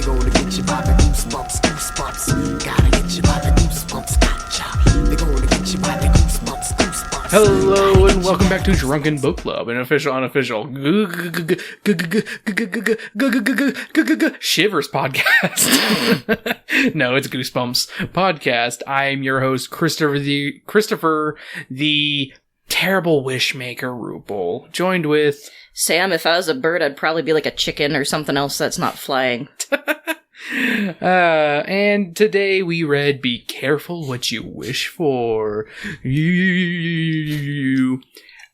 They gonna get you by the goosebumps, goosebumps. Gotta get you by the goosebumps, gotcha. They gonna get you by the goosebumps, goosebumps. Hello and welcome back to Drunken Book Club, an official, unofficial Shivers podcast. No, it's Goosebumps podcast. I'm your host, Christopher the terrible wishmaker Rupel, joined with Sam. If I was a bird, I'd probably be like a chicken or something else that's not flying. And today we read Be Careful What You Wish For.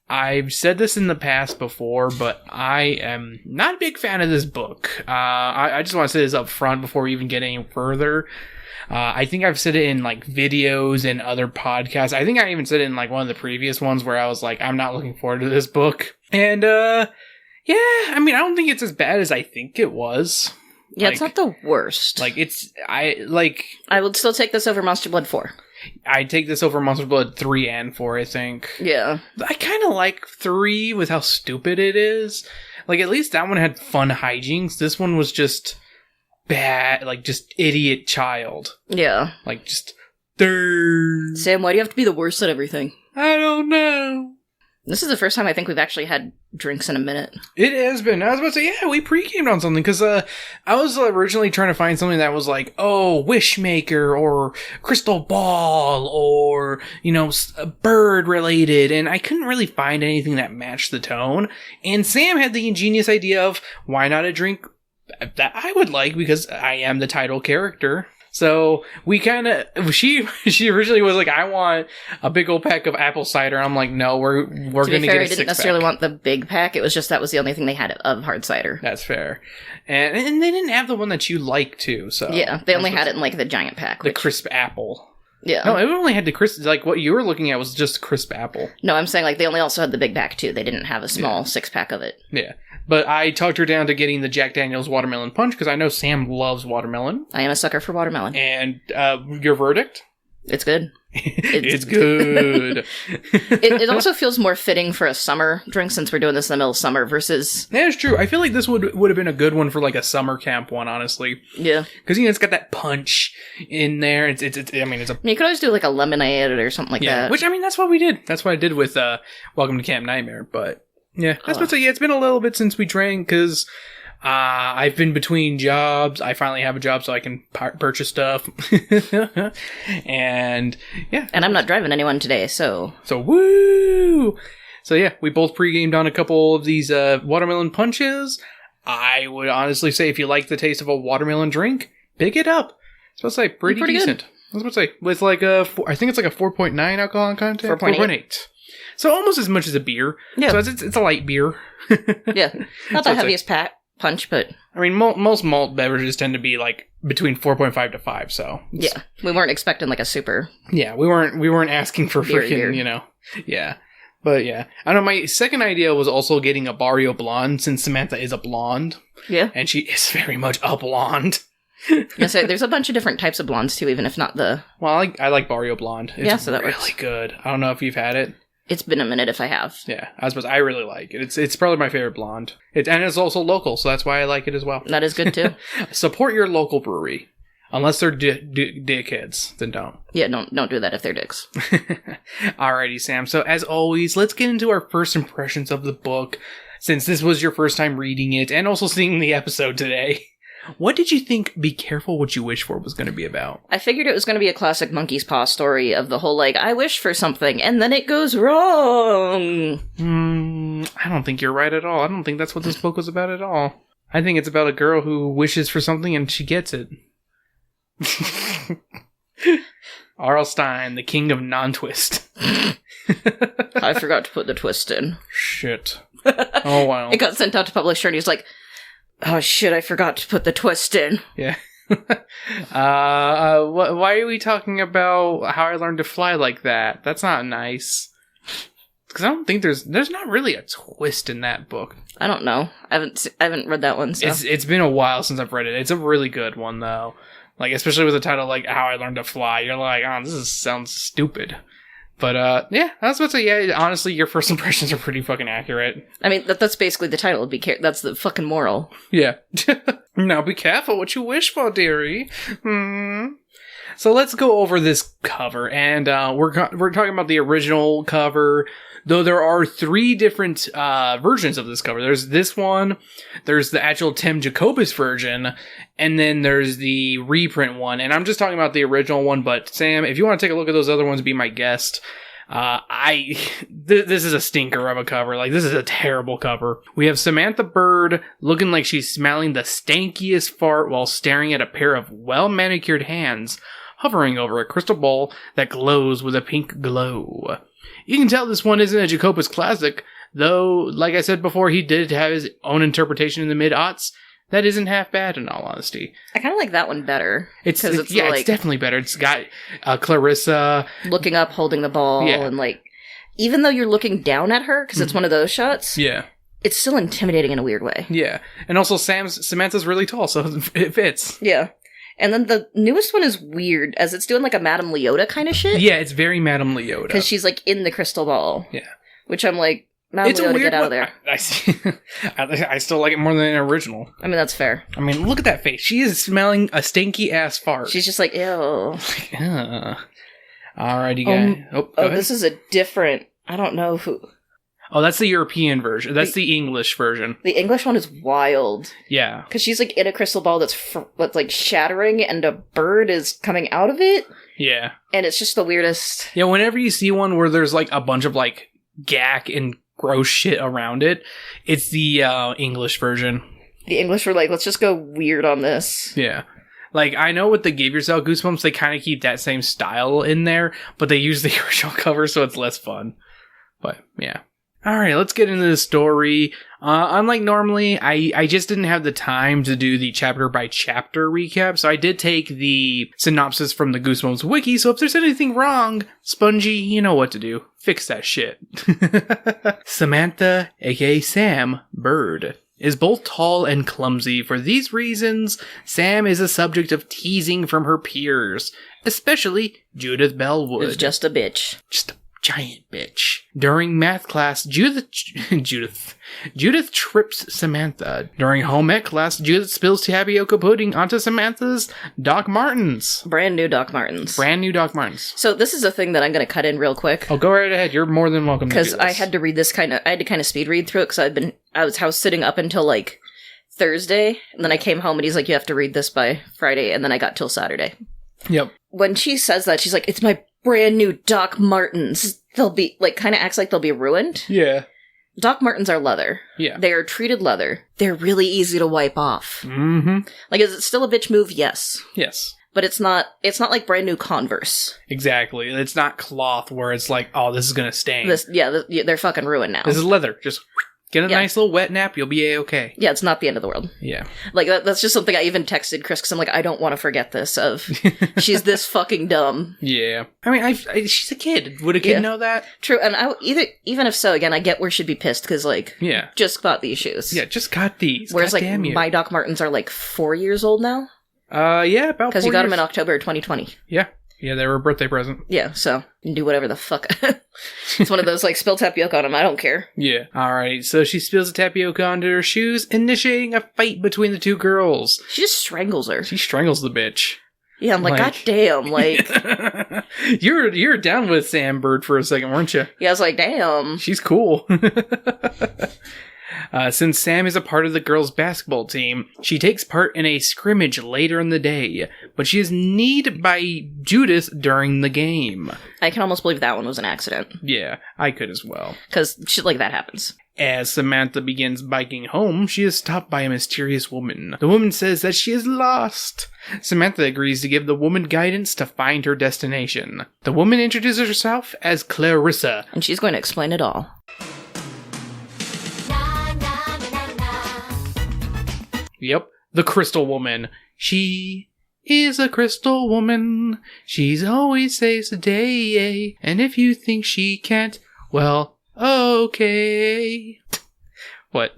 I've said this in the past before, but I am not a big fan of this book. I just want to say this up front before we even get any further. I think I've said it in like videos and other podcasts. I think I even said it in like one of the previous ones where I was like, I'm not looking forward to this book. And yeah, I mean, I don't think it's as bad as I think it was. Yeah, it's not the worst. I would still take this over Monster Blood 4. I'd take this over Monster Blood 3 and 4, I think. Yeah. I kind of like 3 with how stupid it is. Like, at least that one had fun hijinks. This one was just bad, like, just idiot child. Yeah. Like, just... Durr. Sam, why do you have to be the worst at everything? I don't know. This is the first time I think we've actually had drinks in a minute. It has been. I was about to say, yeah, we pre-gamed on something, because I was originally trying to find something that was like, oh, Wishmaker, or Crystal Ball, or, you know, bird-related, and I couldn't really find anything that matched the tone, and Sam had the ingenious idea of, why not a drink that I would like, because I am the title character. So we kind of, she originally was like, I want a big old pack of apple cider. I'm like, no, we're going to get a 6-pack. I didn't necessarily want the big pack. It was just that was the only thing they had of hard cider. That's fair. And they didn't have the one that you like too. So yeah, they only had it in like the giant pack. The crisp apple. Yeah. No, it only had the crisp, like what you were looking at was just crisp apple. No, I'm saying like they only also had the big pack too. They didn't have a small 6-pack of it. Yeah. But I talked her down to getting the Jack Daniel's Watermelon Punch, because I know Sam loves watermelon. I am a sucker for watermelon. And your verdict? It's good. It's good. It also feels more fitting for a summer drink, since we're doing this in the middle of summer versus... Yeah, it's true. I feel like this would have been a good one for like a summer camp one, honestly. Yeah. Because, you know, it's got that punch in there. It's you could always do like a lemonade or something like that. Which, I mean, that's what we did. That's what I did with Welcome to Camp Nightmare, but... Yeah, that's what I say. Yeah, it's been a little bit since we drank, because I've been between jobs. I finally have a job, so I can purchase stuff. And, yeah. And I'm not driving anyone today, so... So, woo! So, yeah, we both pre-gamed on a couple of these watermelon punches. I would honestly say, if you like the taste of a watermelon drink, pick it up. I was supposed to say, pretty decent. Good. I was about to say, with like I think it's like a 4.9 alcohol content? 4.8. So almost as much as a beer. Yeah. So it's a light beer. Yeah. Not the heaviest punch, but... I mean, most malt beverages tend to be like between 4.5 to 5, so... Yeah. We weren't expecting like a super... Yeah, we weren't asking for beer. freaking, you know... Yeah. But yeah. I know my second idea was also getting a Barrio Blonde, since Samantha is a blonde. Yeah. And she is very much a blonde. Yeah, so there's a bunch of different types of blondes too, even if not the... Well, I like Barrio Blonde. It's so that really works. good. I don't know if you've had it. It's been a minute if I have. Yeah, I really like it. It's probably my favorite blonde. And it's also local, so that's why I like it as well. That is good too. Support your local brewery. Unless they're dickheads, then don't. Yeah, don't do that if they're dicks. Alrighty, Sam. So as always, let's get into our first impressions of the book. Since this was your first time reading it, and also seeing the episode today. What did you think Be Careful What You Wish For was going to be about? I figured it was going to be a classic monkey's paw story of the whole, like, I wish for something, and then it goes wrong. I don't think you're right at all. I don't think that's what this book was about at all. I think it's about a girl who wishes for something and she gets it. R.L. Stine, the king of non-twist. I forgot to put the twist in. Shit. Oh, wow. It got sent out to publisher, and he's like, oh shit, I forgot to put the twist in. Yeah. Why are we talking about how I learned to fly like that? That's not nice. Because I don't think there's not really a twist in that book. I don't know. I haven't read that one, so. It's been a while since I've read it. It's a really good one, though. Like, especially with the title, like, How I Learned to Fly. You're like, oh, sounds stupid. But, yeah, I was about to say, yeah, honestly, your first impressions are pretty fucking accurate. I mean, that's basically the title. That's the fucking moral. Yeah. Now be careful what you wish for, dearie. So let's go over this cover, and we're talking about the original cover, though there are 3 different versions of this cover. There's this one, there's the actual Tim Jacobus version, and then there's the reprint one. And I'm just talking about the original one, but Sam, if you want to take a look at those other ones, be my guest. This is a stinker of a cover. Like, this is a terrible cover. We have Samantha Bird looking like she's smelling the stankiest fart while staring at a pair of well-manicured hands hovering over a crystal ball that glows with a pink glow. You can tell this one isn't a Jacobus classic, though, like I said before, he did have his own interpretation in the mid-aughts. That isn't half bad, in all honesty. I kind of like that one better. It's definitely better. It's got Clarissa looking up, holding the ball, and like, even though you're looking down at her, because it's one of those shots, it's still intimidating in a weird way. Yeah, and also Samantha's really tall, so it fits. Yeah. And then the newest one is weird, as it's doing like a Madame Leota kind of shit. Yeah, it's very Madame Leota. Because she's like in the crystal ball. Yeah. Which I'm like, Madame Leota, get out of there. I still like it more than the original. I mean, that's fair. I mean, look at that face. She is smelling a stinky ass fart. She's just like, ew. Alrighty, guys. This is a different, I don't know who. Oh, that's the European version. That's the English version. The English one is wild. Yeah. Because she's like in a crystal ball that's like shattering and a bird is coming out of it. Yeah. And it's just the weirdest. Yeah, whenever you see one where there's like a bunch of like gack and gross shit around it, it's the English version. The English were like, let's just go weird on this. Yeah. Like, I know with the Give Yourself Goosebumps, they kind of keep that same style in there, but they use the original cover, so it's less fun. But, yeah. Alright, let's get into the story. Unlike normally, I just didn't have the time to do the chapter-by-chapter recap, so I did take the synopsis from the Goosebumps wiki, so if there's anything wrong, Spongy, you know what to do. Fix that shit. Samantha, aka Sam Bird, is both tall and clumsy. For these reasons, Sam is a subject of teasing from her peers, especially Judith Bellwood. Who's just a bitch. Just a giant bitch. During math class, Judith trips Samantha. During home ec class, Judith spills tapioca pudding onto Samantha's Doc Martens. Brand new Doc Martens. So this is a thing that I'm going to cut in real quick. Oh, go right ahead. You're more than welcome to do this. Because I had to read this I had to kind of speed read through it because I was sitting up until like Thursday, and then I came home and he's like, you have to read this by Friday, and then I got till Saturday. Yep. When she says that, she's like, it's my brand new Doc Martens. They'll be, like, kind of acts like they'll be ruined. Yeah. Doc Martens are leather. Yeah. They are treated leather. They're really easy to wipe off. Mm-hmm. Like, is it still a bitch move? Yes. Yes. But it's not like brand new Converse. Exactly. It's not cloth where it's like, oh, this is gonna stain. They're fucking ruined now. This is leather. Just get a nice little wet nap, you'll be A-okay. Yeah, it's not the end of the world. Yeah. Like, that's just something I even texted Chris, because I'm like, I don't want to forget this, she's this fucking dumb. Yeah. I mean, she's a kid. Would a kid know that? True, and even if so, again, I get where she'd be pissed, because, like, just got these shoes. Yeah, just got these. Whereas, like, my Doc Martens are, like, 4 years old now? Yeah, about 4 years. Because you got them in October 2020. Yeah. Yeah, they were a birthday present. Yeah, so you can do whatever the fuck. It's one of those, like, spill tapioca on them. I don't care. Yeah. Alright, so she spills the tapioca onto her shoes, initiating a fight between the two girls. She just strangles her. She strangles the bitch. Yeah, I'm like, God damn, like... You're down with Sam Bird for a second, weren't you? Yeah, I was like, damn. She's cool. Since Sam is a part of the girls' basketball team, she takes part in a scrimmage later in the day, but she is kneed by Judith during the game. I can almost believe that one was an accident. Yeah, I could as well. Because shit like that happens. As Samantha begins biking home, she is stopped by a mysterious woman. The woman says that she is lost. Samantha agrees to give the woman guidance to find her destination. The woman introduces herself as Clarissa. And she's going to explain it all. Yep, the Crystal Woman. She is a crystal woman. She's always saves the day. And if you think she can't, well, okay. What?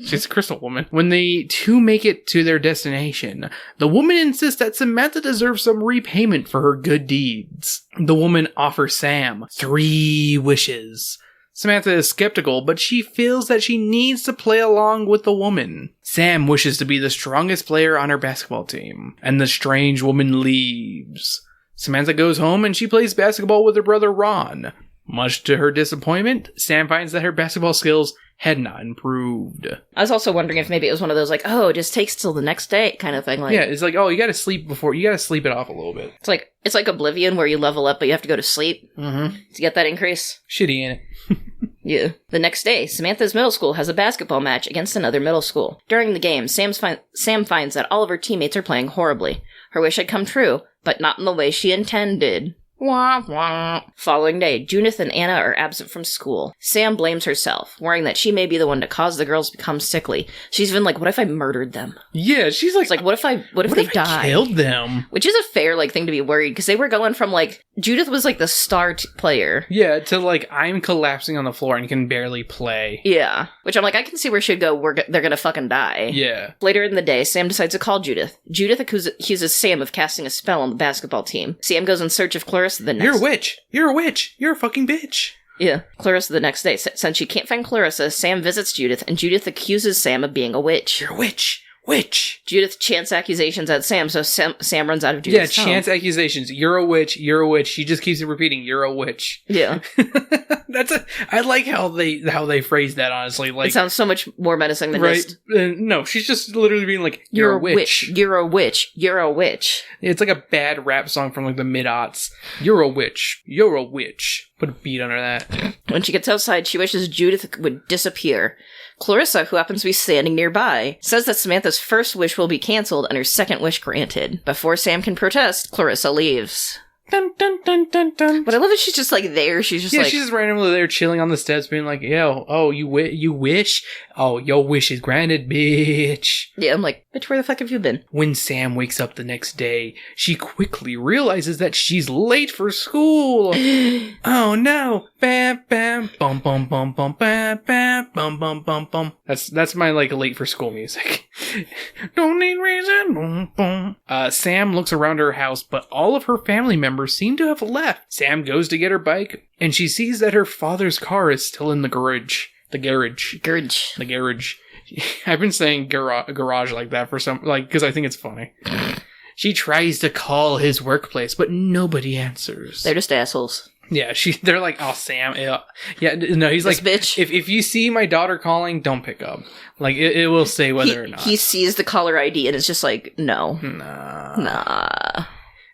She's a crystal woman. When the two make it to their destination, the woman insists that Samantha deserves some repayment for her good deeds. The woman offers Sam 3 wishes. Samantha is skeptical, but she feels that she needs to play along with the woman. Sam wishes to be the strongest player on her basketball team, and the strange woman leaves. Samantha goes home and she plays basketball with her brother Ron. Much to her disappointment, Sam finds that her basketball skills had not improved. I was also wondering if maybe it was one of those, like, oh, it just takes till the next day kind of thing. Like, yeah, it's like, oh, you gotta sleep it off a little bit. It's like Oblivion where you level up, but you have to go to sleep to get that increase. Shitty, ain't it? Yeah. The next day, Samantha's middle school has a basketball match against another middle school. During the game, Sam finds that all of her teammates are playing horribly. Her wish had come true, but not in the way she intended. Wah, wah. Following day, Judith and Anna are absent from school. Sam blames herself, worrying that she may be the one to cause the girls to become sickly. She's even like, what if I murdered them? Yeah, she's like... It's like, what if they die? I killed them? Which is a fair, thing to be worried, because they were going from, Judith was, the star player. Yeah, to, I'm collapsing on the floor and can barely play. Yeah. Which I'm like, I can see where she'd go, they're gonna fucking die. Yeah. Later in the day, Sam decides to call Judith. Judith accuses Sam of casting a spell on the basketball team. Sam goes in search of Clarissa the next... You're a witch! You're a witch! You're a fucking bitch! Yeah. Clarissa the next day. Since she can't find Clarissa, Sam visits Judith, and Judith accuses Sam of being a witch. You're a witch! Witch! Judith chants accusations at Sam, so Sam runs out of Judith's home. Chants accusations. You're a witch. You're a witch. She just keeps repeating, you're a witch. Yeah. I like how they phrase that, honestly. It sounds so much more menacing than just... no, she's just literally being like, you're a witch. You're a witch. You're a witch. It's like a bad rap song from the mid-aughts. You're a witch. You're a witch. Put a beat under that. When she gets outside, she wishes Judith would disappear. Clarissa, who happens to be standing nearby, says that Samantha's first wish will be cancelled and her second wish granted. Before Sam can protest, Clarissa leaves. Dun, dun, dun, dun, dun. But I love that she's just there. She's just she's just randomly there chilling on the steps being like, yo, oh, you wish? Oh, your wish is granted, bitch. Yeah, I'm like, bitch, where the fuck have you been? When Sam wakes up the next day, she quickly realizes that she's late for school. Oh no. Bam, bam, bum, bum, bum, bum, bam, bam, bum, bum, bum, bum. That's my, late for school music. Don't need reason, boom, boom. Sam looks around her house, but all of her family members seem to have left. Sam goes to get her bike, and she sees that her father's car is still in the garage. The garage. I've been saying garage like that for because I think it's funny. She tries to call his workplace, but nobody answers. They're just assholes. Yeah, they're like, oh, Sam. Yeah, no, he's this like, bitch. If you see my daughter calling, don't pick up. It will say whether or not. He sees the caller ID and it's just like, no. Nah.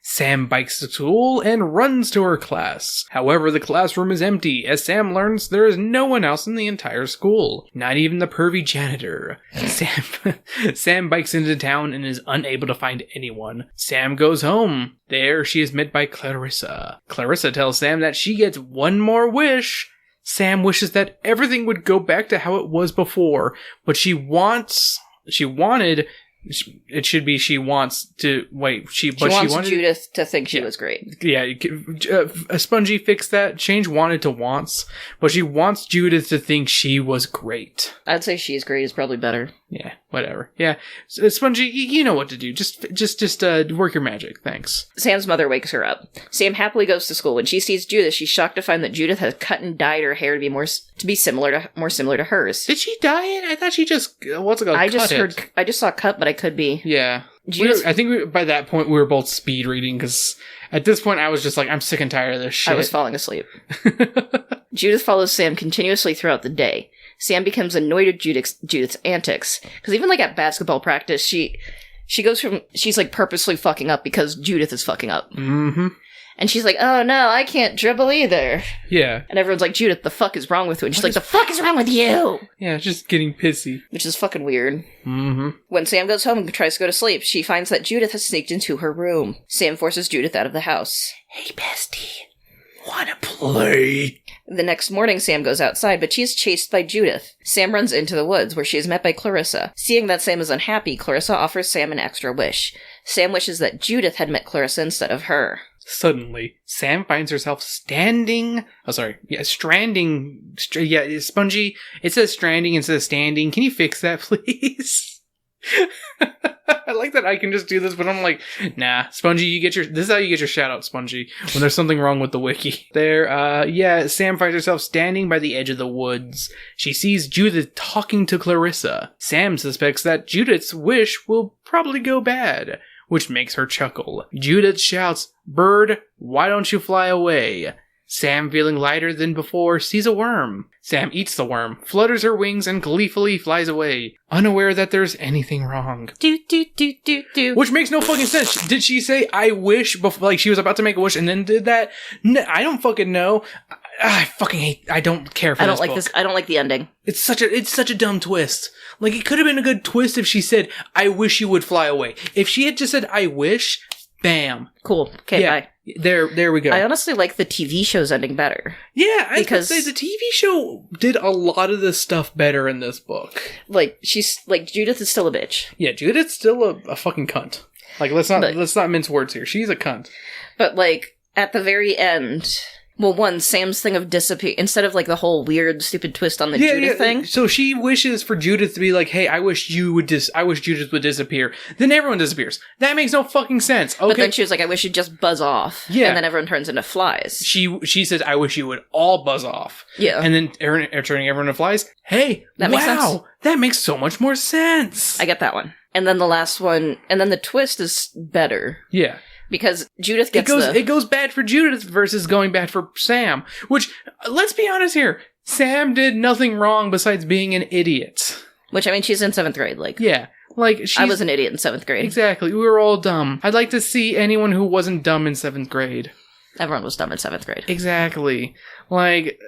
Sam bikes to school and runs to her class. However, the classroom is empty, as Sam learns there is no one else in the entire school. Not even the pervy janitor. Sam bikes into town and is unable to find anyone. Sam goes home. There, she is met by Clarissa. Clarissa tells Sam that she gets one more wish. Sam wishes that everything would go back to how it was before, but she wants Judith to think she was great. Yeah, a Spongy fixed that. Change wanted to wants, but she wants Judith to think she was great. I'd say she's great is probably better. Yeah, whatever. Yeah, Spongy, you know what to do. Just work your magic. Thanks. Sam's mother wakes her up. Sam happily goes to school. When she sees Judith, she's shocked to find that Judith has cut and dyed her hair to be more similar to hers. Did she dye it? I thought she just I just saw cut, but I could be. Yeah. I think by that point we were both speed reading because at this point I was just like, I'm sick and tired of this shit. I was falling asleep. Judith follows Sam continuously throughout the day. Sam becomes annoyed at Judith's antics. Because even at basketball practice, she's purposely fucking up because Judith is fucking up. Mm-hmm. And she's like, oh no, I can't dribble either. Yeah. And everyone's like, Judith, the fuck is wrong with you? And she's like, the fuck is wrong with you? Yeah, just getting pissy. Which is fucking weird. Mm-hmm. When Sam goes home and tries to go to sleep, she finds that Judith has sneaked into her room. Sam forces Judith out of the house. Hey, bestie. Wanna play? The next morning, Sam goes outside, but she is chased by Judith. Sam runs into the woods, where she is met by Clarissa. Seeing that Sam is unhappy, Clarissa offers Sam an extra wish. Sam wishes that Judith had met Clarissa instead of her. Suddenly, Sam finds herself stranding. Spongy. It says stranding instead of standing. Can you fix that, please? I like that I can just do this, but I'm like, nah, Spongy, this is how you get your shout out, Spongy, when there's something wrong with the wiki. Sam finds herself standing by the edge of the woods. She sees Judith talking to Clarissa. Sam suspects that Judith's wish will probably go bad, which makes her chuckle. Judith shouts, "Bird, why don't you fly away?" Sam, feeling lighter than before, sees a worm. Sam eats the worm, flutters her wings, and gleefully flies away, unaware that there's anything wrong. Do, do, do, do, do. Which makes no fucking sense. Did she say, "I wish," before, like she was about to make a wish and then did that? No, I don't fucking know. I fucking hate, I don't care for this book. I don't like the ending. It's such a dumb twist. Like, it could have been a good twist if she said, "I wish you would fly away." If she had just said, "I wish," bam. Cool. Okay, bye. There we go. I honestly like the TV show's ending better. Yeah, I was gonna say the TV show did a lot of this stuff better in this book. Like, she's like, Judith is still a bitch. Yeah, Judith's still a fucking cunt. Like, let's not mince words here. She's a cunt. But like at the very end, well, Sam's thing of disappear, instead of like the whole weird stupid twist on the Judith thing. So she wishes for Judith to be like, "Hey, I wish Judith would disappear." Then everyone disappears. That makes no fucking sense. Okay. But then she was like, "I wish you'd just buzz off." Yeah. And then everyone turns into flies. She says, "I wish you would all buzz off." Yeah. And then turning everyone into flies. Hey, that makes sense. That makes so much more sense. I get that one. And then the last one, and then the twist is better. Yeah. Because Judith gets it goes bad for Judith versus going bad for Sam. Which, let's be honest here, Sam did nothing wrong besides being an idiot. Which, I mean, she's in 7th grade, like... Yeah. Like, I was an idiot in 7th grade. Exactly. We were all dumb. I'd like to see anyone who wasn't dumb in 7th grade. Everyone was dumb in 7th grade. Exactly. Like...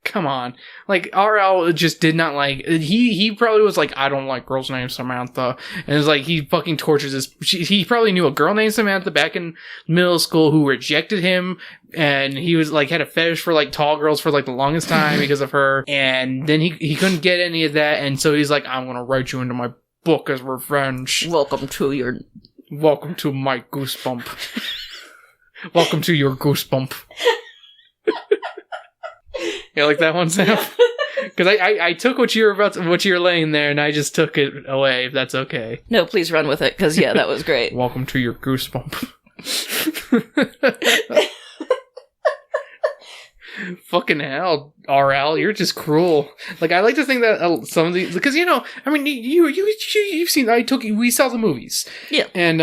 come on. Like, RL just did not like... He probably was like, "I don't like girls named Samantha." And it's like, he fucking tortures he probably knew a girl named Samantha back in middle school who rejected him. And he was like, had a fetish for like tall girls for like the longest time because of her. And then he couldn't get any of that. And so he's like, "I'm gonna write you into my book as revenge. Welcome to my goosebump." Welcome to your goosebump. You like that one, Sam? Because I took what you were laying there, and I just took it away. If that's okay. No, please run with it. Because that was great. Welcome to your goosebump. Fucking hell, RL, you're just cruel. Like, I like to think that some of these, because I mean, you've seen. We saw the movies. Yeah. And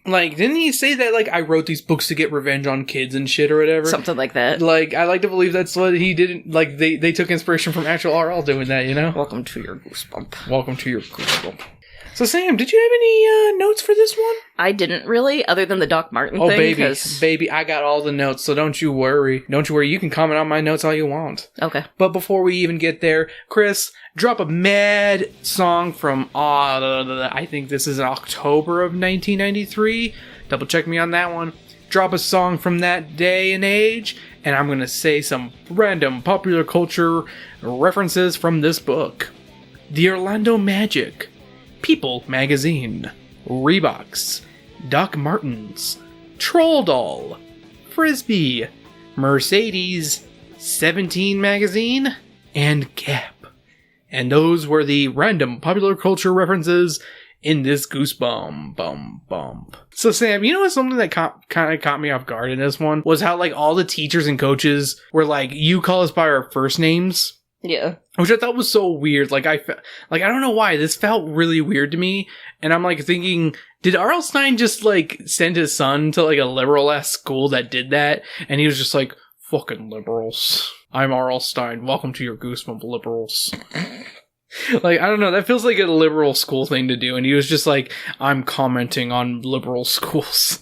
like, didn't he say that like, "I wrote these books to get revenge on kids and shit," or whatever? Something like that. Like, I like to believe that's what he didn't like. They took inspiration from actual RL doing that. Welcome to your goosebump. Welcome to your goosebump. So, Sam, did you have any notes for this one? I didn't really, other than the Doc Martin thing. Oh, baby, I got all the notes, so don't you worry. Don't you worry, you can comment on my notes all you want. Okay. But before we even get there, Chris, drop a mad song from, I think this is in October of 1993. Double check me on that one. Drop a song from that day and age, and I'm going to say some random popular culture references from this book. The Orlando Magic, People Magazine, Reeboks, Doc Martens, Troll Doll, Frisbee, Mercedes, 17 Magazine, and Gap. And those were the random popular culture references in this Goosebump. So, Sam, you know what's something that kind of caught me off guard in this one? Was how, like, all the teachers and coaches were like, "You call us by our first names." Yeah. Which I thought was so weird. Like, I don't know why. This felt really weird to me. And I'm, like, thinking, did R.L. Stine just, like, send his son to, like, a liberal-ass school that did that? And he was just like, "Fucking liberals. I'm R.L. Stine. Welcome to your Goosebump, liberals." Like, I don't know. That feels like a liberal school thing to do. And he was just like, "I'm commenting on liberal schools."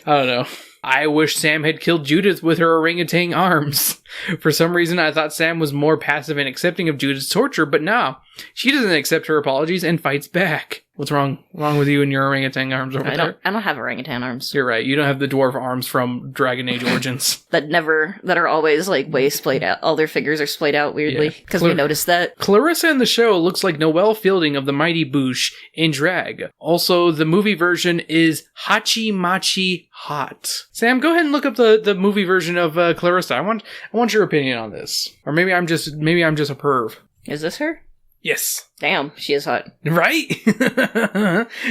I don't know. I wish Sam had killed Judith with her orangutan arms. For some reason, I thought Sam was more passive and accepting of Judith's torture, but nah. She doesn't accept her apologies and fights back. What's wrong with you and your orangutan arms over there? I don't have orangutan arms. You're right. You don't have the dwarf arms from Dragon Age Origins. that are always like way splayed out. All their figures are splayed out weirdly because we noticed that. Clarissa in the show looks like Noelle Fielding of the Mighty Boosh in drag. Also, the movie version is Hachi Machi Hot. Sam, go ahead and look up the movie version of Clarissa. I want your opinion on this. Or maybe I'm just a perv. Is this her? Yes. Damn, she is hot. Right?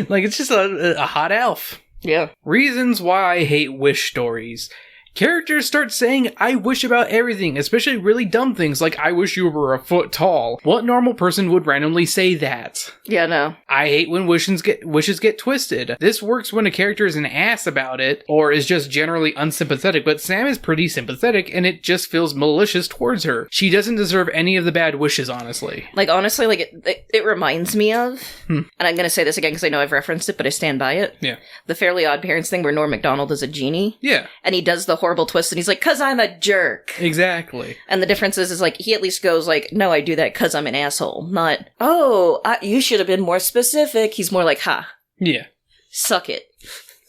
Like, it's just a hot elf. Yeah. Reasons why I hate wish stories. Characters start saying, I wish about everything, especially really dumb things like, I wish you were a foot tall. What normal person would randomly say that? Yeah, no. I hate when wishes get twisted. This works when a character is an ass about it, or is just generally unsympathetic, but Sam is pretty sympathetic, and it just feels malicious towards her. She doesn't deserve any of the bad wishes, honestly. Like, honestly, like, it reminds me of, and I'm gonna say this again because I know I've referenced it, but I stand by it. Yeah. The Fairly Odd Parents thing where Norm Macdonald is a genie. Yeah. And he does the horrible twist and he's like, 'cause I'm a jerk. Exactly. And the difference is like, he at least goes like, no, I do that 'cause I'm an asshole. Not, oh, you should have been more specific. He's more like, ha. Yeah. Suck it.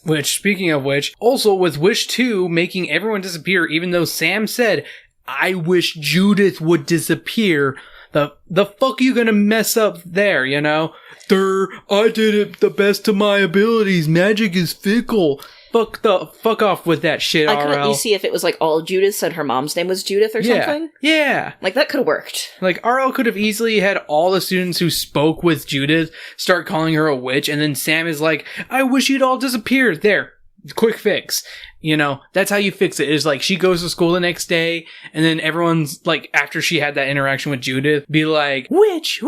Which, speaking of which, also with Wish 2 making everyone disappear, even though Sam said, I wish Judith would disappear, the fuck you gonna mess up there, you know? I did it the best of my abilities. Magic is fickle. Fuck off with that shit, I RL. couldn't you see if it was like all Judith and her mom's name was Judith or something? Yeah. Like that could have worked. Like RL could have easily had all the students who spoke with Judith start calling her a witch, and then Sam is like, I wish you'd all disappear. There. Quick fix. You know, that's how you fix it. Is like she goes to school the next day, and then everyone's like, after she had that interaction with Judith, be like, witch,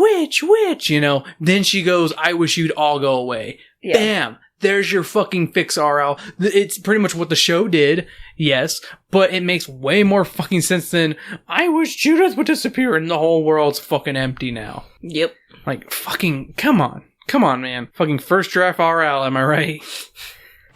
you know. Then she goes, I wish you'd all go away. Yeah. Bam. There's your fucking fix, RL. It's pretty much what the show did, yes, but it makes way more fucking sense than, I wish Judith would disappear and the whole world's fucking empty now. Yep. Like, fucking, come on, man. Fucking first draft RL, am I right?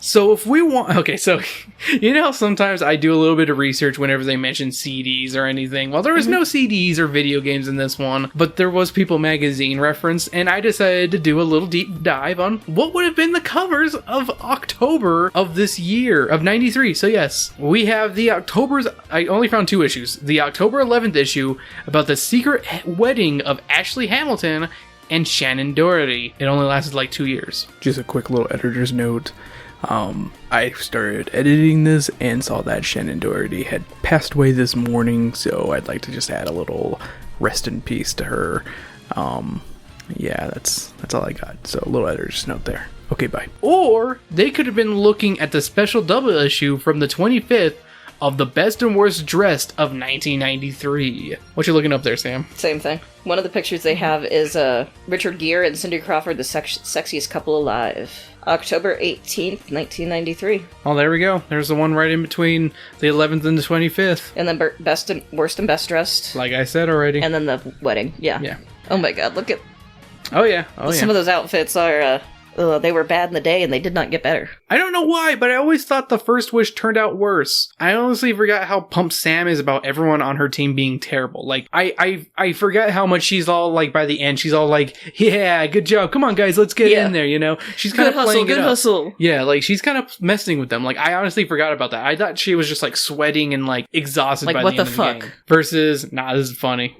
So if we want... Okay, so, you know how sometimes I do a little bit of research whenever they mention CDs or anything? Well, there was no CDs or video games in this one, but there was People Magazine reference, and I decided to do a little deep dive on what would have been the covers of October of this year, of 93. So yes, we have the October's... I only found 2 issues. The October 11th issue about the secret wedding of Ashley Hamilton and Shannon Doherty. It only lasted like 2 years. Just a quick little editor's note. I started editing this and saw that Shannon Doherty had passed away this morning, so I'd like to just add a little rest in peace to her. Yeah, that's all I got. So a little editor's note there. Okay, bye. Or they could have been looking at the special double issue from the 25th of the Best and Worst Dressed of 1993. What you looking up there, Sam? Same thing. One of the pictures they have is Richard Gere and Cindy Crawford, the sexiest couple alive. October 18th, 1993. Oh, there we go. There's the one right in between the 11th and the 25th. And then Best and Worst and Best Dressed. Like I said already. And then the wedding. Yeah. Yeah. Oh my god, look at... Oh yeah. Some of those outfits are... they were bad in the day and they did not get better. I don't know why, but I always thought the first wish turned out worse. I honestly forgot how pumped Sam is about everyone on her team being terrible. Like, I forgot how much she's all like, by the end, she's all like, yeah, good job. Come on, guys, let's get in there, you know? She's kind of playing it up. Good hustle. Yeah, like, she's kind of messing with them. Like, I honestly forgot about that. I thought she was just, like, sweating and, like, exhausted by the end of the game. Versus, nah, this is funny.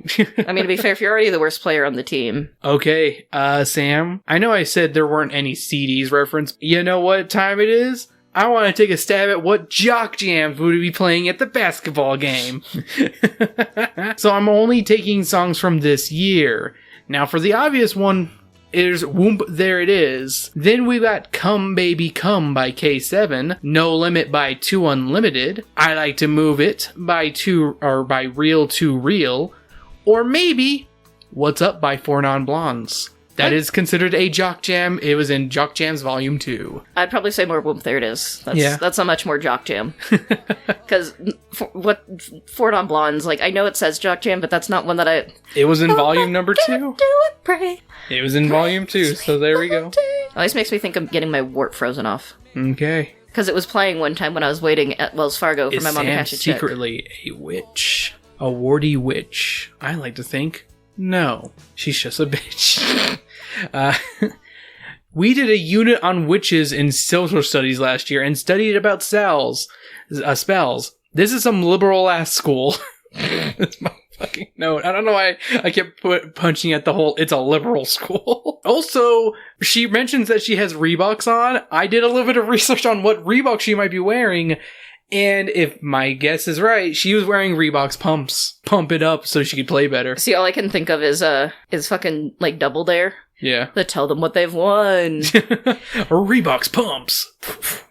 I mean, to be fair, if you're already the worst player on the team. Okay, Sam, I know I said there weren't any CDs referenced. You know what time it is? I want to take a stab at what jock jams would be playing at the basketball game. So I'm only taking songs from this year. Now for the obvious one, is Whoomp There It Is. Then we got Come Baby Come by K7, No Limit by 2 Unlimited, I Like to Move It by Real to Real, or maybe What's Up by 4 Non Blondes. That is considered a jock jam. It was in Jock Jams Volume 2. I'd probably say more Whoop There It Is. That's a much more jock jam. Because what 4 Non Blondes, like, I know it says jock jam, but that's not one that I... It was in volume number 2. Do it, pray. It was in volume 2, so there we go. Always makes me think I'm getting my wart frozen off. Okay. Because it was playing one time when I was waiting at Wells Fargo for my mom to cash a check. Is Sam secretly a witch? A warty witch? I like to think. No. She's just a bitch. We did a unit on witches in social studies last year and studied about spells. This is some liberal-ass school. That's my fucking note. I don't know why I kept punching at the whole, it's a liberal school. Also, she mentions that she has Reeboks on. I did a little bit of research on what Reebok she might be wearing. And if my guess is right, she was wearing Reebok's pumps. Pump it up so she could play better. See, all I can think of is fucking, like, Double Dare. Yeah. That tell them what they've won. Reebok's pumps.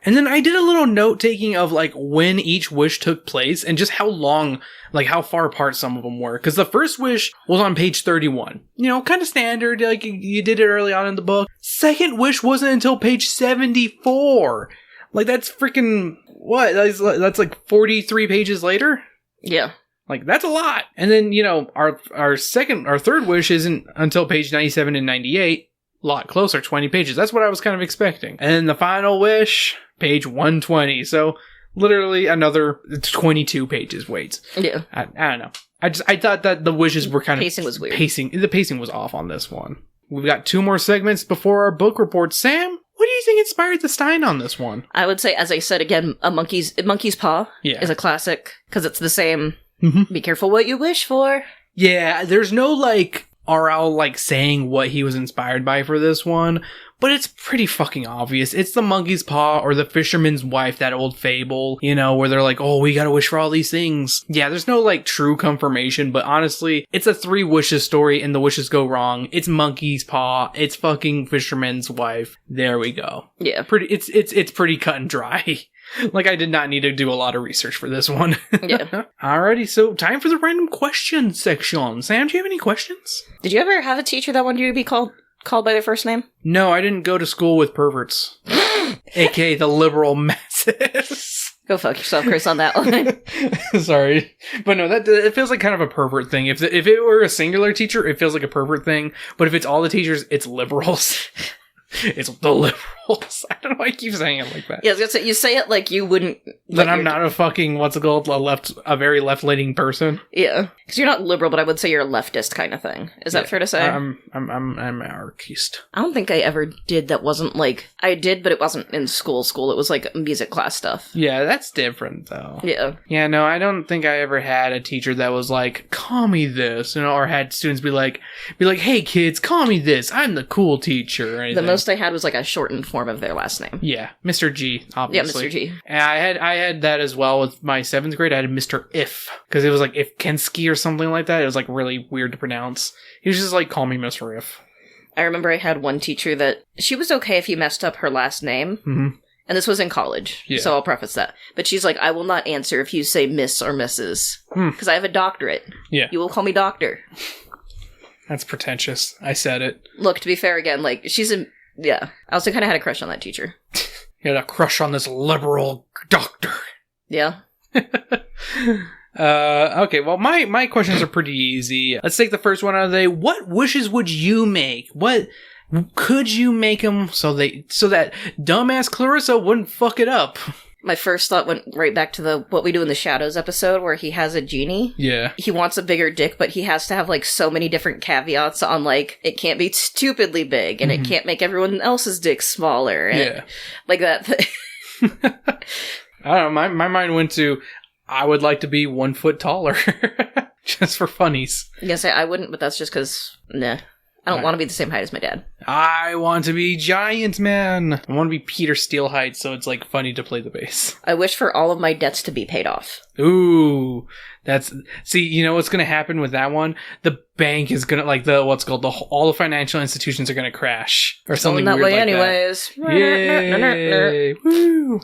And then I did a little note taking of like when each wish took place and just how long, like how far apart some of them were. Because the first wish was on page 31. You know, kind of standard, like you did it early on in the book. Second wish wasn't until page 74. Like that's freaking, what? That's like 43 pages later? Yeah. Like, that's a lot. And then, you know, our third wish isn't until page 97 and 98. A lot closer, 20 pages. That's what I was kind of expecting. And then the final wish, page 120. So, literally another 22 pages waits. Yeah. I don't know. I thought that the wishes were kind of... Pacing was weird. The pacing was off on this one. We've got 2 more segments before our book report. Sam, what do you think inspired the Stein on this one? I would say, as I said again, a monkey's paw is a classic. Because it's the same... Mm-hmm. Be careful what you wish for. Yeah, there's no, like, RL, like, saying what he was inspired by for this one, but it's pretty fucking obvious. It's the monkey's paw or the fisherman's wife, that old fable, you know, where they're like, oh, we gotta wish for all these things. Yeah, there's no, like, true confirmation, but honestly, it's a 3 wishes story and the wishes go wrong. It's monkey's paw. It's fucking fisherman's wife. There we go. Yeah. It's pretty cut and dry. Like, I did not need to do a lot of research for this one. Yeah. Alrighty, so time for the random question section. Sam, do you have any questions? Did you ever have a teacher that wanted you to be called by their first name? No, I didn't go to school with perverts. AKA the liberal masses. Go fuck yourself, Chris, on that one. Sorry. But no, it feels like kind of a pervert thing. If it were a singular teacher, it feels like a pervert thing. But if it's all the teachers, it's liberals. It's the liberals. I don't know why I keep saying it like that. Yeah, I was gonna say, you say it like you wouldn't... That I'm not a fucking, what's it called, a very left-leaning person. Yeah. Because you're not liberal, but I would say you're a leftist kind of thing. Is that fair to say? I'm anarchist. I don't think I ever did that wasn't like... I did, but it wasn't in school. It was like music class stuff. Yeah, that's different, though. Yeah. Yeah, no, I don't think I ever had a teacher that was like, call me this, you know, or had students be like, hey, kids, call me this. I'm the cool teacher, or anything. The most I had was like a shortened form of their last name. Yeah, Mr. G, obviously. Yeah, Mr. G. And I had that as well with my 7th grade. I had Mr. If, because it was like If Kensky or something like that. It was like really weird to pronounce. He was just like, call me Mr. If. I remember I had one teacher that, she was okay if you messed up her last name. Mm-hmm. And this was in college, so I'll preface that. But she's like, I will not answer if you say Miss or Mrs. Because I have a doctorate. Yeah. You will call me doctor. That's pretentious. I said it. Look, to be fair again, like, yeah. I also kind of had a crush on that teacher. You had a crush on this liberal doctor. Yeah. Okay, well, my questions are pretty easy. Let's take the first one out of the day. What wishes would you make? What could you make them so that dumbass Clarissa wouldn't fuck it up? My first thought went right back to the What We Do in the Shadows episode where he has a genie. Yeah. He wants a bigger dick, but he has to have, like, so many different caveats on, like, it can't be stupidly big, and it can't make everyone else's dick smaller. And like that. I don't know, my mind went to, I would like to be 1 foot taller. Just for funnies. Yes, I wouldn't, but that's just because, nah. I don't want to be the same height as my dad. I want to be giant, man. I want to be Peter Steele height, so it's, like, funny to play the bass. I wish for all of my debts to be paid off. Ooh. See, you know what's going to happen with that one? The bank is going to, like, all the financial institutions are going to crash. Or something weird like that. That way anyways. Yay. Woo.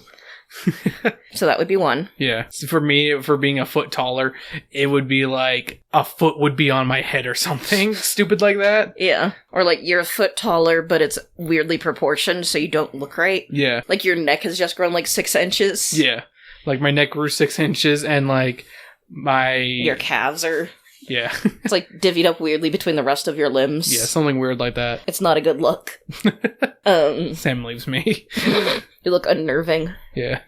So that would be one. Yeah. For me, for being a foot taller, it would be like a foot would be on my head or something stupid like that. Yeah. Or like you're a foot taller, but it's weirdly proportioned so you don't look right. Yeah. Like your neck has just grown like 6 inches. Yeah. Like my neck grew 6 inches and like your calves are... Yeah. It's like divvied up weirdly between the rest of your limbs. Yeah, something weird like that. It's not a good look. Sam leaves me. You look unnerving. Yeah.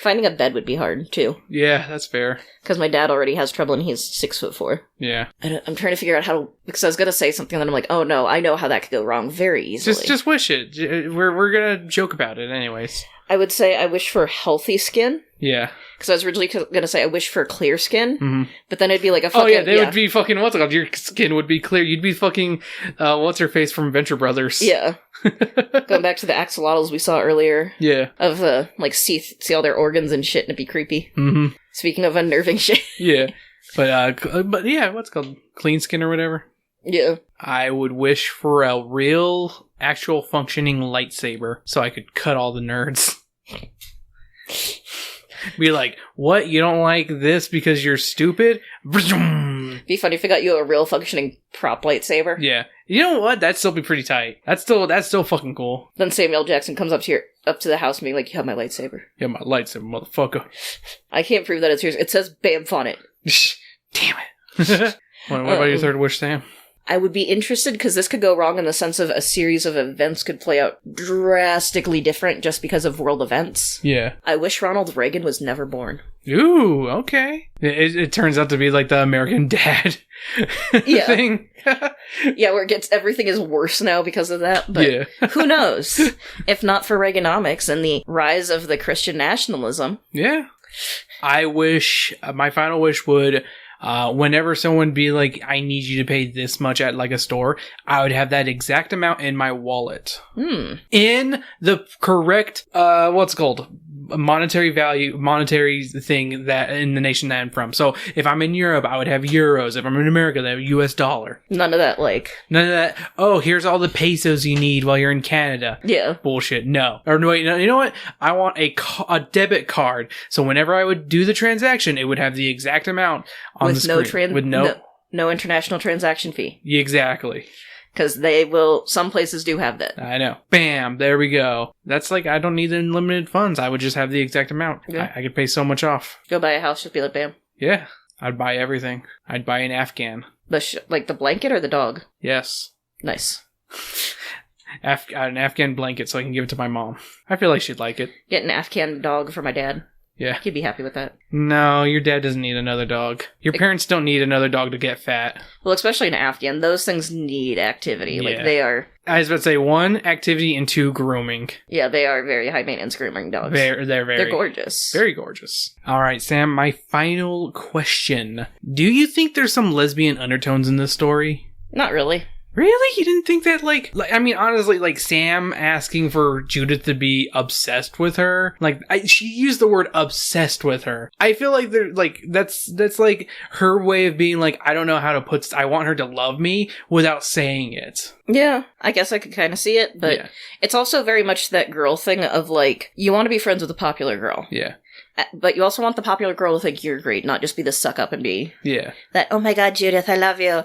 Finding a bed would be hard, too. Yeah, that's fair. Because my dad already has trouble and he's 6'4". Yeah. I'm trying to figure out how to... Because I was going to say something and then I'm like, oh no, I know how that could go wrong very easily. Just wish it. We're gonna joke about it anyways. I would say I wish for healthy skin. Yeah. Because I was originally going to say I wish for clear skin. Mm-hmm. But then it'd be like a fucking... Oh yeah, they would be fucking... What's it called? Your skin would be clear. You'd be fucking... what's-her-face from Venture Brothers. Yeah. Going back to the axolotls we saw earlier. Yeah. Of, see all their organs and shit and it'd be creepy. Mm-hmm. Speaking of unnerving shit. Yeah. But yeah, what's it called? Clean skin or whatever? Yeah. I would wish for a real, actual functioning lightsaber so I could cut all the nerds. Be like, what? You don't like this because you're stupid? Be funny if I got you a real functioning prop lightsaber. Yeah. You know what? That'd still be pretty tight. That's still fucking cool. Then Samuel Jackson comes up to the house and being like, you have my lightsaber. Yeah, my lightsaber, motherfucker. I can't prove that it's yours. It says BAMF on it. Damn it. What about your third wish, Sam? I would be interested because this could go wrong in the sense of a series of events could play out drastically different just because of world events. Yeah. I wish Ronald Reagan was never born. Ooh, okay. It turns out to be like the American Dad thing. Yeah, where everything is worse now because of that. But who knows? If not for Reaganomics and the rise of the Christian nationalism. Yeah. I wish, my final wish would... whenever someone be like, I need you to pay this much at like a store, I would have that exact amount in my wallet. In the correct, what's it called? Monetary thing that in the nation that I'm from. So if I'm in Europe, I would have euros. If I'm in America, I have US dollar. None of that, oh, here's all the pesos you need while you're in Canada. Yeah. Bullshit. No. Or no, wait, no, you know what? I want a debit card. So whenever I would do the transaction, it would have the exact amount on the screen. With no international transaction fee. Exactly. Because some places do have that. I know. Bam, there we go. That's like, I don't need unlimited funds. I would just have the exact amount. Yeah. I could pay so much off. Go buy a house, just be like, bam. Yeah. I'd buy everything. I'd buy an Afghan. Like the blanket or the dog? Yes. Nice. An Afghan blanket so I can give it to my mom. I feel like she'd like it. Get an Afghan dog for my dad. Yeah. He'd be happy with that. No, your dad doesn't need another dog. Your parents don't need another dog to get fat. Well, especially an Afghan. Those things need activity. Yeah. Like, they are... I was about to say, 1, activity, and 2, grooming. Yeah, they are very high-maintenance grooming dogs. They're gorgeous. Very gorgeous. All right, Sam, my final question. Do you think there's some lesbian undertones in this story? Not really. Really? You didn't think that, like, I mean, honestly, like, Sam asking for Judith to be obsessed with her, like, she used the word obsessed with her. I feel like that's like her way of being like, I don't know how to I want her to love me without saying it. Yeah, I guess I could kind of see it, but it's also very much that girl thing of, like, you want to be friends with a popular girl. Yeah. But you also want the popular girl to think you're great, not just be the suck up and be... Yeah. That, oh my god, Judith, I love you.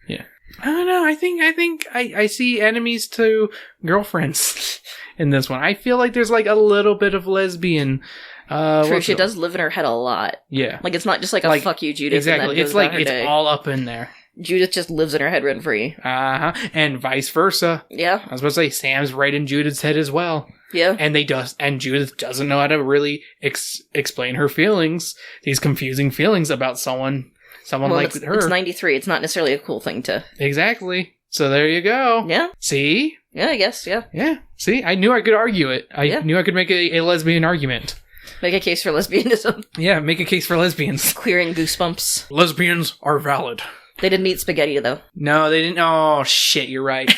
Yeah. I don't know. I think I see enemies to girlfriends in this one. I feel like there's like a little bit of lesbian. True, she does live in her head a lot. Yeah. Like, it's not just like a fuck you, Judith. Exactly. It's like, it's all up in there. Judith just lives in her head rent free. Uh-huh. And vice versa. Yeah. I was about to say, Sam's right in Judith's head as well. Yeah. And Judith doesn't know how to really explain her feelings, these confusing feelings about someone like her. It's 93. It's not necessarily a cool thing to... Exactly. So there you go. Yeah. See? Yeah, I guess, yeah. Yeah. See? I knew I could argue it. I knew I could make a lesbian argument. Make a case for lesbianism. Yeah, make a case for lesbians. Queering Goosebumps. Lesbians are valid. They didn't eat spaghetti, though. No, they didn't. Oh, shit, you're right.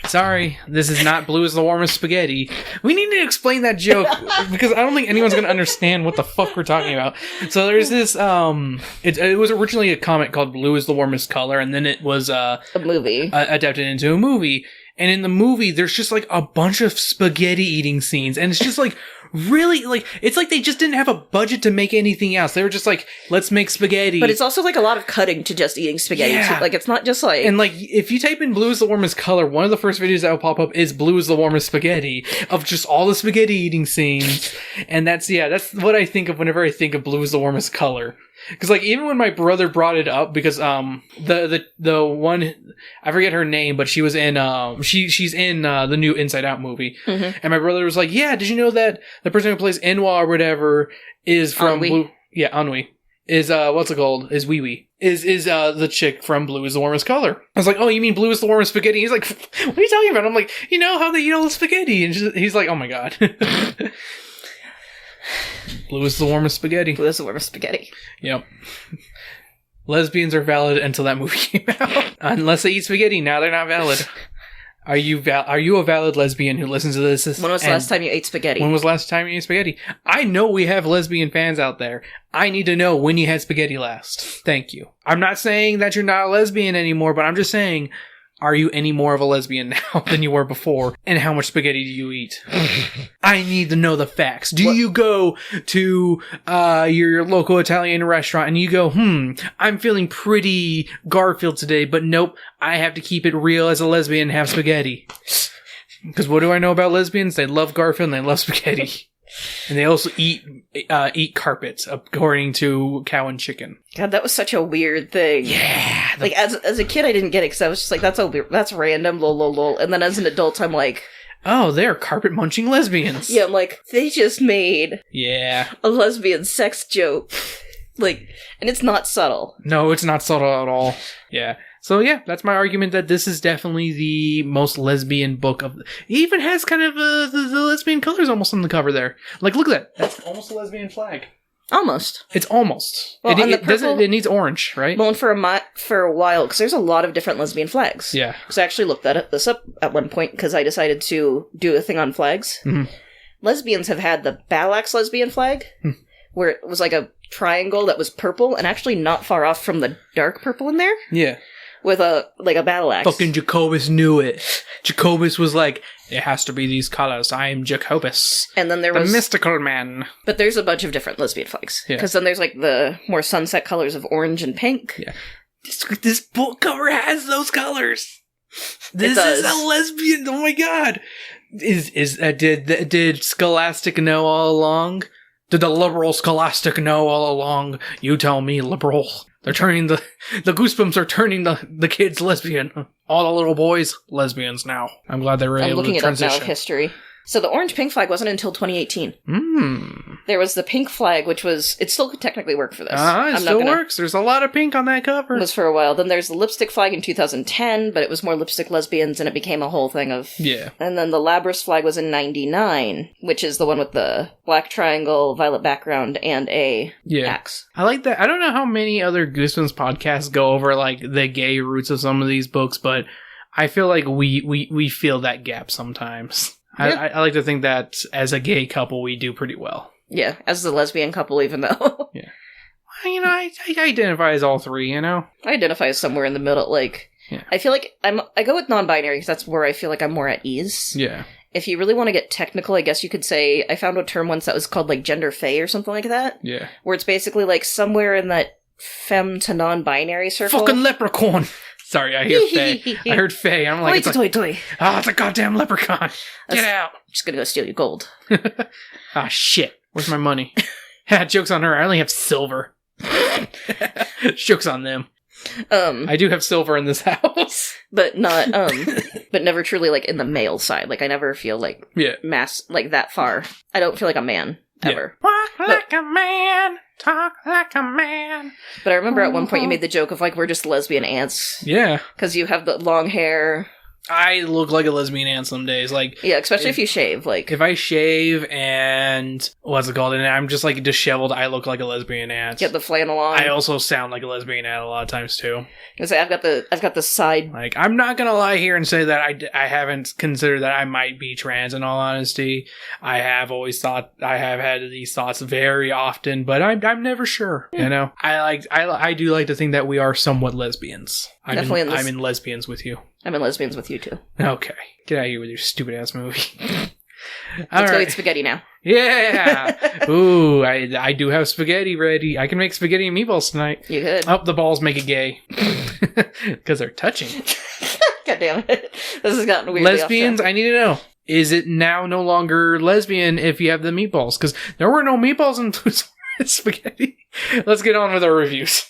Sorry, this is not Blue is the Warmest Spaghetti. We need to explain that joke, because I don't think anyone's going to understand what the fuck we're talking about. So there's this, it was originally a comic called Blue is the Warmest Color, and then it was, a movie. Adapted into a movie. And in the movie, there's just like a bunch of spaghetti eating scenes, and it's just like, really, like, it's like they just didn't have a budget to make anything else. They were just like, let's make spaghetti. But it's also like a lot of cutting to just eating spaghetti. Yeah. Too. Like, it's not just like... And like, if you type in Blue is the Warmest Color, one of the first videos that will pop up is Blue is the Warmest Spaghetti, of just all the spaghetti eating scenes. And that's what I think of whenever I think of Blue is the Warmest Color. Because like even when my brother brought it up, because the one, I forget her name, but she was in she's in the new Inside Out movie, and my brother was like, yeah, did you know that the person who plays Enwa or whatever is from Ennui. Blue? Yeah, Ennui is what's it called? Is Wee Wee. Is the chick from Blue is the Warmest Color. I was like, oh, you mean Blue is the Warmest Spaghetti? He's like, what are you talking about? I'm like, you know how they eat all the spaghetti? And he's like, oh my god. Blue is the warmest spaghetti. Blue is the warmest spaghetti. Yep. Lesbians are valid until that movie came out. Unless they eat spaghetti, now they're not valid. Are you a valid lesbian who listens to this? When was the last time you ate spaghetti? When was the last time you ate spaghetti? I know we have lesbian fans out there. I need to know when you had spaghetti last. Thank you. I'm not saying that you're not a lesbian anymore, but I'm just saying, are you any more of a lesbian now than you were before? And how much spaghetti do you eat? I need to know the facts. Do you go to your local Italian restaurant and you go, I'm feeling pretty Garfield today, but nope, I have to keep it real as a lesbian and have spaghetti. Because what do I know about lesbians? They love Garfield and they love spaghetti. And they also eat carpets, according to Cow and Chicken. God, that was such a weird thing. Yeah. Like, as a kid, I didn't get it, because I was just like, that's random, lol, lol, lol. And then as an adult, I'm like... Oh, they're carpet-munching lesbians. Yeah, I'm like, they just made... Yeah. A lesbian sex joke. Like, and it's not subtle. No, it's not subtle at all. Yeah. So yeah, that's my argument that this is definitely the most lesbian book of... It even has kind of the lesbian colors almost on the cover there. Like, look at that. That's almost a lesbian flag. Almost. It's almost. Well, It needs orange, right? Well, and for a while, because there's a lot of different lesbian flags. Yeah. Because I actually looked this up at one point, because I decided to do a thing on flags. Mm-hmm. Lesbians have had the Balax lesbian flag, where it was like a triangle that was purple, and actually not far off from the dark purple in there. Yeah. With a battle axe. Fucking Jacobus knew it. Jacobus was like, it has to be these colors. I am Jacobus. And then there was... the mystical man. But there's a bunch of different lesbian flags. Because then there's like the more sunset colors of orange and pink. Yeah. This book cover has those colors. This is a lesbian. Oh my god. Did Scholastic know all along? Did the liberal Scholastic know all along? You tell me, liberal. They're turning the Goosebumps are turning the kids lesbian. All the little boys, lesbians now. I'm glad they were able to transition. I'm looking it up now, history. So the orange-pink flag wasn't until 2018. There was the pink flag, which was... It still could technically work for this. It still works. There's a lot of pink on that cover. It was for a while. Then there's the lipstick flag in 2010, but it was more lipstick lesbians, and it became a whole thing of... Yeah. And then the Labras flag was in 99, which is the one with the black triangle, violet background, and a axe. I like that. I don't know how many other Goosebumps podcasts go over, like, the gay roots of some of these books, but I feel like we feel that gap sometimes. Yeah. I like to think that as a gay couple, we do pretty well. Yeah, as a lesbian couple, even though. Yeah. Well, you know, I identify as all three, you know? I identify as somewhere in the middle. Like, I feel like I go with non-binary because that's where I feel like I'm more at ease. Yeah. If you really want to get technical, I guess you could say, I found a term once that was called, like, gender fey or something like that. Yeah. Where it's basically, like, somewhere in that femme to non-binary circle. Fucking leprechaun! Sorry, I hear Faye. I heard Faye. I'm like, it's a goddamn leprechaun. Get out. I'm just gonna go steal your gold. Ah, shit. Where's my money? Joke's on her. I only have silver. Joke's on them. I do have silver in this house. But not, but never truly, like, in the male side. Like, I never feel, like, like, that far. I don't feel like a man, ever. Yeah. Walk like a man. Talk like a man. But I remember at one point you made the joke of, like, we're just lesbian ants. Yeah. Because you have the long hair. I look like a lesbian ant some days. Like, yeah, especially if you shave. Like, if I shave and what's it called, and I'm just like disheveled, I look like a lesbian ant. Get the flannel on. I also sound like a lesbian ant a lot of times too. Because I've got the side. Like, I'm not gonna lie here and say that I haven't considered that I might be trans. In all honesty, I have always thought I have had these thoughts very often, but I'm never sure. You know, I do like to think that we are somewhat lesbians. I'm in lesbians with you. I'm in lesbians with you too. Okay, get out of here with your stupid ass movie. Let's go eat spaghetti now. Yeah. Ooh, I do have spaghetti ready. I can make spaghetti and meatballs tonight. You could. Oh, the balls make it gay because they're touching. God damn it! This has gotten weird. Lesbians, I need to know: is it now no longer lesbian if you have the meatballs? Because there were no meatballs in Blue's Spaghetti. Let's get on with our reviews.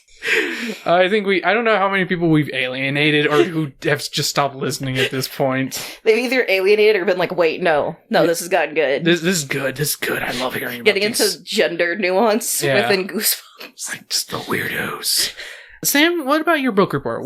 I don't know how many people we've alienated or who have just stopped listening at this point. They've either alienated or been like, wait, no, this has gotten good. This is good. This is good. I love hearing about Getting into gender nuance within Goosebumps. Like, just the weirdos. Sam, what about your book report?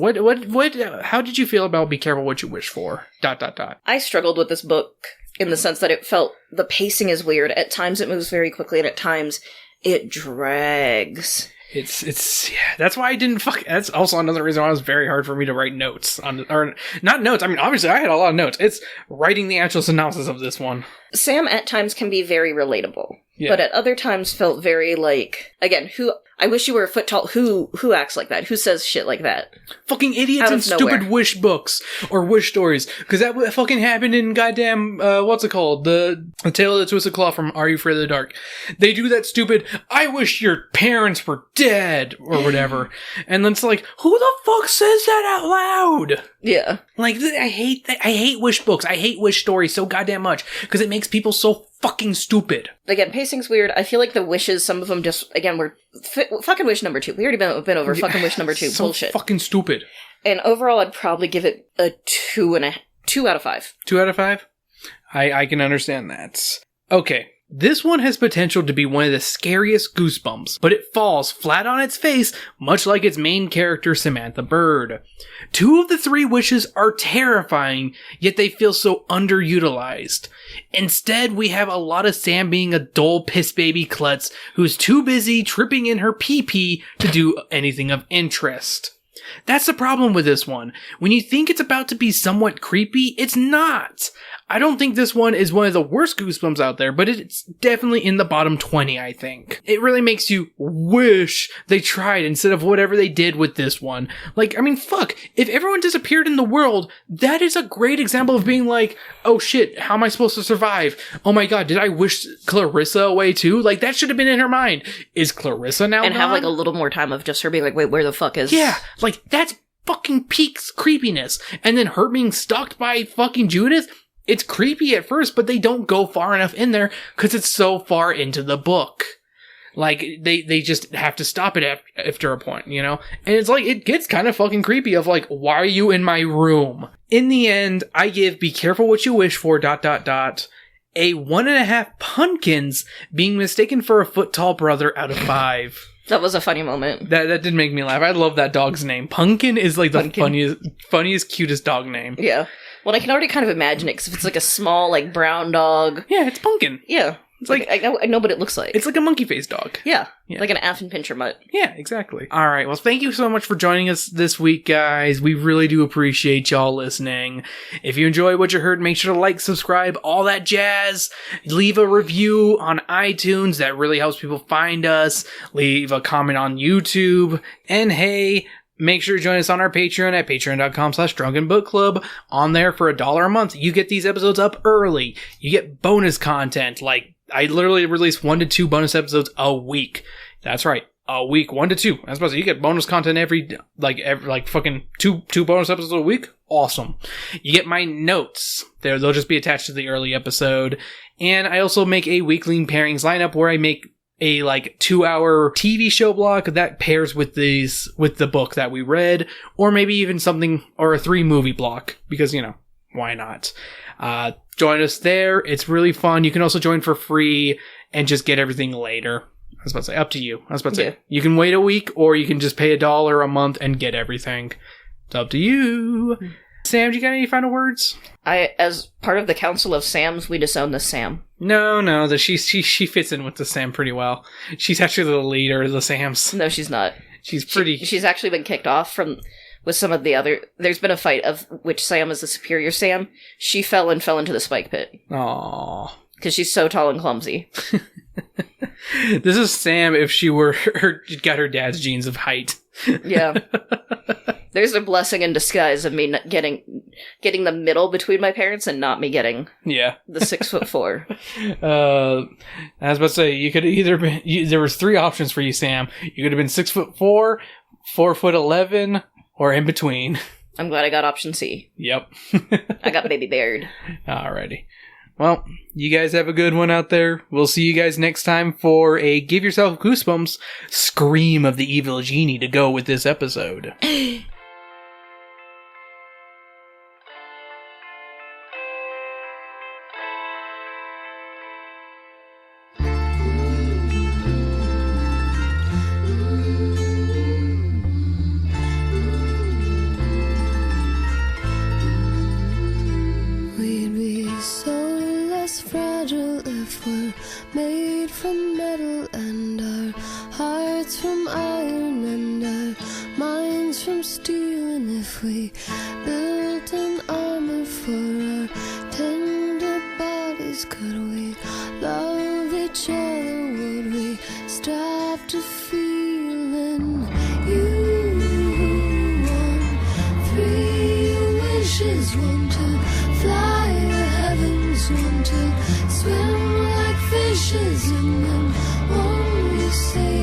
How did you feel about Be Careful What You Wish For? ... I struggled with this book in the sense that it felt, the pacing is weird. At times it moves very quickly, and at times it drags. It's that's why I didn't that's also another reason why it was very hard for me to write notes or not notes. I mean, obviously I had a lot of notes. It's writing the actual synopsis of this one. Sam at times can be very relatable, but at other times felt very like, again, I wish you were a foot tall. Who acts like that? Who says shit like that? Fucking idiots and stupid wish books or wish stories. Because that fucking happened in goddamn, what's it called? The Tale of the Twisted Claw from Are You Afraid of the Dark? They do that stupid, I wish your parents were dead, or whatever. And then it's like, who the fuck says that out loud? Yeah. Like, I hate wish books. I hate wish stories so goddamn much. Because it makes people so fucking stupid. Again, pacing's weird. I feel like the wishes, some of them just, again, were fucking wish number 2. We already been over fucking wish number 2. So bullshit. Fucking stupid. And overall, I'd probably give it a 2 out of 5. 2 out of 5? I can understand that. Okay. This one has potential to be one of the scariest Goosebumps, but it falls flat on its face, much like its main character, Samantha Bird. 2 of the 3 wishes are terrifying, yet they feel so underutilized. Instead, we have a lot of Sam being a dull piss baby klutz who's too busy tripping in her pee-pee to do anything of interest. That's the problem with this one. When you think it's about to be somewhat creepy, it's not. I don't think this one is one of the worst Goosebumps out there, but it's definitely in the bottom 20, I think. It really makes you wish they tried instead of whatever they did with this one. Like, I mean, fuck. If everyone disappeared in the world, that is a great example of being like, oh shit, how am I supposed to survive? Oh my god, did I wish Clarissa away too? Like, that should have been in her mind. Is Clarissa now And gone? have like a little more time of just her being like, wait, where the fuck is... Yeah, like, that's fucking peaks creepiness. And then her being stalked by fucking Judith... It's creepy at first, but they don't go far enough in there because it's so far into the book. Like, they just have to stop it after a point, you know? And it's like, it gets kind of fucking creepy of like, why are you in my room? In the end, I give Be Careful What You Wish For... a 1.5 pumpkins being mistaken for a foot-tall brother out of 5. That was a funny moment. That did make me laugh. I love that dog's name. Pumpkin is like the funniest, cutest dog name. Yeah. Well, I can already kind of imagine it, because if it's like a small, like, brown dog... Yeah, it's Pumpkin. Yeah. It's like... I know what it looks like. It's like a monkey-faced dog. Yeah. Like an Affenpinscher mutt. Yeah, exactly. All right, well, thank you so much for joining us this week, guys. We really do appreciate y'all listening. If you enjoy what you heard, make sure to like, subscribe, all that jazz. Leave a review on iTunes. That really helps people find us. Leave a comment on YouTube. And hey... Make sure to join us on our Patreon at patreon.com/Drunken Book Club. On there for $1 a month, you get these episodes up early. You get bonus content. Like, I literally release 1 to 2 bonus episodes a week. That's right. A week, 1 to 2. I was supposed to, you get bonus content every fucking two bonus episodes a week. Awesome. You get my notes. They'll just be attached to the early episode. And I also make a weekly pairings lineup where I make a 2-hour TV show block that pairs with the book that we read, or maybe even something, or a 3 movie block, because, you know, why not? Join us there. It's really fun. You can also join for free and just get everything later. I was about to say, up to you. You can wait a week, or you can just pay $1 a month and get everything. It's up to you. Sam, do you got any final words? As part of the Council of Sams, we disown the Sam. No, she fits in with the Sam pretty well. She's actually the leader of the Sams. No, she's not. She's actually been kicked off with some of the other... There's been a fight of which Sam is the superior Sam. She fell into the spike pit. Aww. Because she's so tall and clumsy. This is Sam if she got her dad's genes of height. Yeah. There's a blessing in disguise of me not getting the middle between my parents and not me getting the 6'4". I was about to say, you could either be, there was 3 options for you, Sam. You could have been 6'4", 4'11", or in between. I'm glad I got option C. Yep. I got baby beard. Alrighty. Well, you guys have a good one out there. We'll see you guys next time for a Give Yourself Goosebumps Scream of the Evil Genie to go with this episode. We'd be so less fragile if we're made from metal and our hearts from iron and our minds from steel. And if we built an armor for our tender bodies, could we love each other? Would we stop to feel? And you want 3 wishes, one to fly the heavens, one to swim like fishes, and then one you say